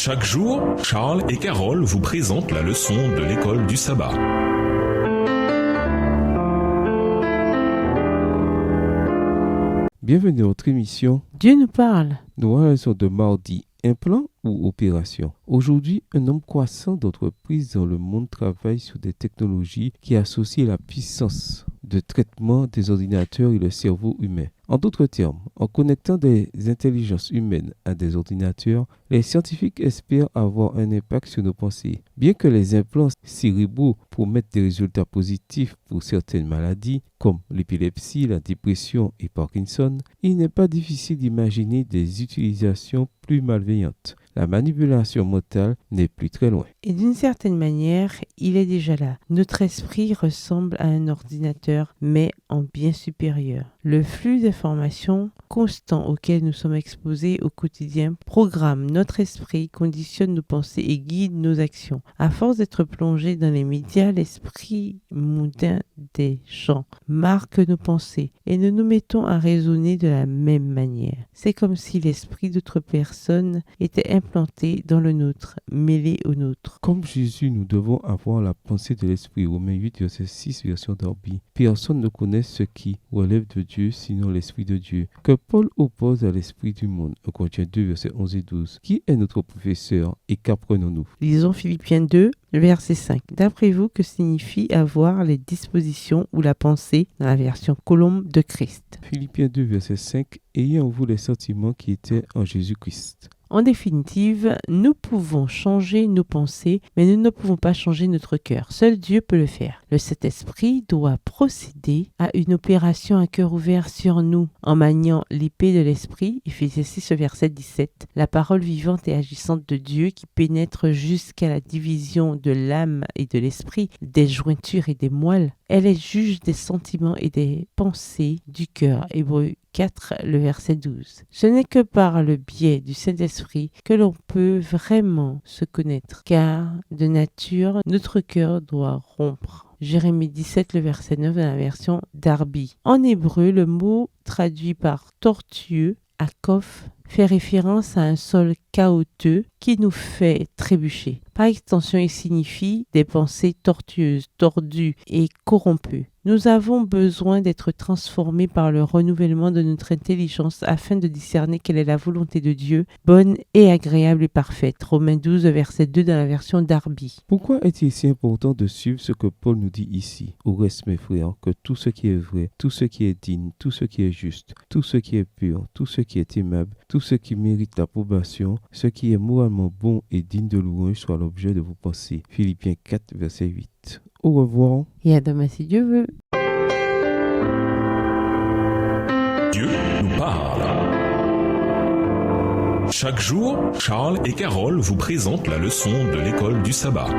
Chaque jour, Charles et Carole vous présentent la leçon de l'école du sabbat. Bienvenue à notre émission. Dieu nous parle. Nous réalisons de mardi un plan ou opération. Aujourd'hui, un nombre croissant d'entreprises dans le monde travaillent sur des technologies qui associent la puissance de traitement des ordinateurs et le cerveau humain. En d'autres termes, en connectant des intelligences humaines à des ordinateurs, les scientifiques espèrent avoir un impact sur nos pensées. Bien que les implants cérébraux promettent des résultats positifs pour certaines maladies, comme l'épilepsie, la dépression et Parkinson, il n'est pas difficile d'imaginer des utilisations plus malveillantes. La manipulation mentale n'est plus très loin. Et d'une certaine manière, il est déjà là. Notre esprit ressemble à un ordinateur, mais en bien supérieur. Le flux d'informations constant auquel nous sommes exposés au quotidien programme notre esprit, conditionne nos pensées et guide nos actions. À force d'être plongé dans les médias, l'esprit mondain des gens marque nos pensées et nous nous mettons à raisonner de la même manière. C'est comme si l'esprit d'autres personnes était implanté dans le nôtre, mêlé au nôtre. Comme Jésus, nous devons avoir la pensée de l'esprit. Romains 8, verset 6, version Darby. Personne ne connaît ce qui relève de Dieu, sinon l'esprit de Dieu, que Paul oppose à l'esprit du monde. 1 Corinthiens 2, verset 11 et 12. Qui est notre professeur et qu'apprenons-nous? Lisons Philippiens 2, verset 5. D'après vous, que signifie avoir les dispositions ou la pensée dans la version Colombe de Christ? Philippiens 2, verset 5. Ayez en vous les sentiments qui étaient en Jésus-Christ. En définitive, nous pouvons changer nos pensées, mais nous ne pouvons pas changer notre cœur. Seul Dieu peut le faire. Le Saint-Esprit doit procéder à une opération à cœur ouvert sur nous, en maniant l'épée de l'Esprit, Éphésiens 6, verset 17, la parole vivante et agissante de Dieu qui pénètre jusqu'à la division de l'âme et de l'esprit, des jointures et des moelles. Elle est juge des sentiments et des pensées du cœur. Hébreux 4, le verset 12. Ce n'est que par le biais du Saint-Esprit que l'on peut vraiment se connaître, car de nature, notre cœur doit rompre. Jérémie 17, le verset 9 dans la version Darby. En hébreu, le mot traduit par tortueux, akof, fait référence à un sol chaotique qui nous fait trébucher. Par extension, il signifie des pensées tortueuses, tordues et corrompues. Nous avons besoin d'être transformés par le renouvellement de notre intelligence afin de discerner quelle est la volonté de Dieu, bonne et agréable et parfaite. Romains 12, verset 2 dans la version Darby. Pourquoi est-il si important de suivre ce que Paul nous dit ici? Au reste, mes frères, que tout ce qui est vrai, tout ce qui est digne, tout ce qui est juste, tout ce qui est pur, tout ce qui est aimable, tout ce qui mérite l'approbation, ce qui est moralement bon et digne de louange soit l'objet de vos pensées. Philippiens 4, verset 8. Au revoir. Et à demain si Dieu veut. Dieu nous parle. Chaque jour, Charles et Carole vous présentent la leçon de l'école du sabbat.